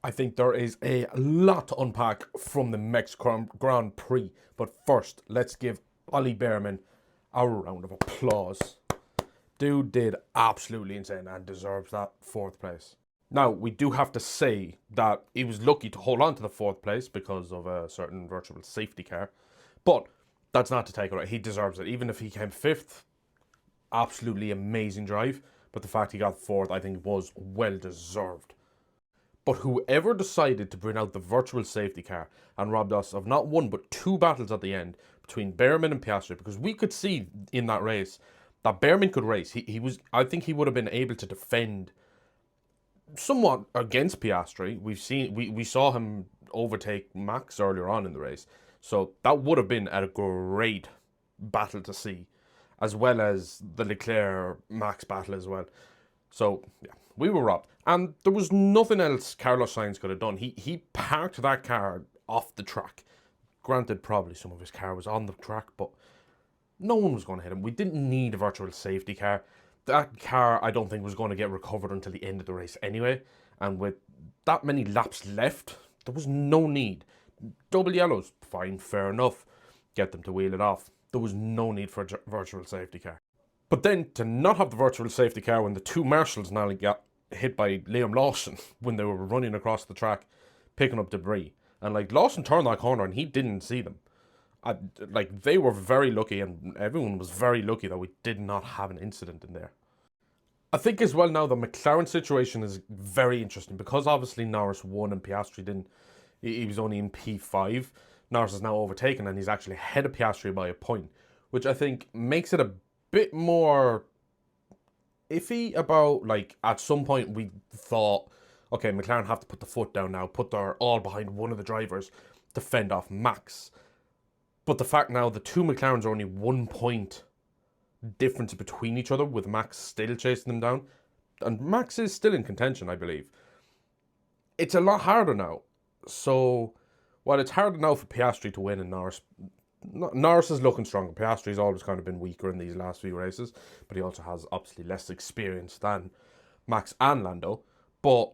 I think there is a lot to unpack from the Mexico Grand Prix. But first, let's give Ollie Behrman our round of applause. Dude did absolutely insane and deserves that fourth place. Now, we do have to say that he was lucky to hold on to the fourth place because of a certain virtual safety car. But that's not to take it away. He deserves it. Even if he came fifth, absolutely amazing drive. But the fact he got fourth, I think, was well deserved. But whoever decided to bring out the virtual safety car and robbed us of not one but two battles at the end between Behrman and Piastri, because we could see in that race that Behrman could race. He was, I think he would have been able to defend somewhat against Piastri. We saw him overtake Max earlier on in the race, so that would have been a great battle to see, as well as the Leclerc Max battle as well. So yeah, we were robbed, and there was nothing else Carlos Sainz could have done. He parked that car off the track. Granted, probably some of his car was on the track, but no one was going to hit him. We didn't need a virtual safety car. That car, I don't think, was going to get recovered until the end of the race anyway. And with that many laps left, there was no need. Double yellows, fine, fair enough. Get them to wheel it off. There was no need for a virtual safety car. But then to not have the virtual safety car when the two marshals nearly got hit by Liam Lawson when they were running across the track, picking up debris. And like Lawson turned that corner and he didn't see them. Like they were very lucky, and everyone was very lucky that we did not have an incident in there. I think as well now the McLaren situation is very interesting because obviously Norris won and Piastri didn't. He was only in P5. Norris is now overtaken and he's actually ahead of Piastri by a point, which I think makes it a bit more iffy about, like, at some point we thought, okay, McLaren have to put the foot down now, put their all behind one of the drivers to fend off Max. But the fact now the two McLarens are only 1 point difference between each other, with Max still chasing them down, and Max is still in contention, I believe. It's a lot harder now. So while it's harder now for Piastri to win and Norris is looking stronger. Piastri's always kind of been weaker in these last few races, but he also has obviously less experience than Max and Lando. But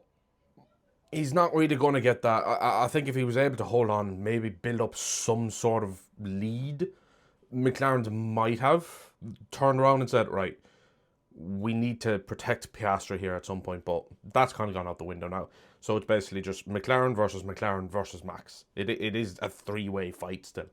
he's not really going to get that. I think if he was able to hold on, maybe build up some sort of lead, McLaren's might have turned around and said, right, we need to protect Piastri here at some point, but that's kind of gone out the window now. So it's basically just McLaren versus Max. It is a three-way fight still.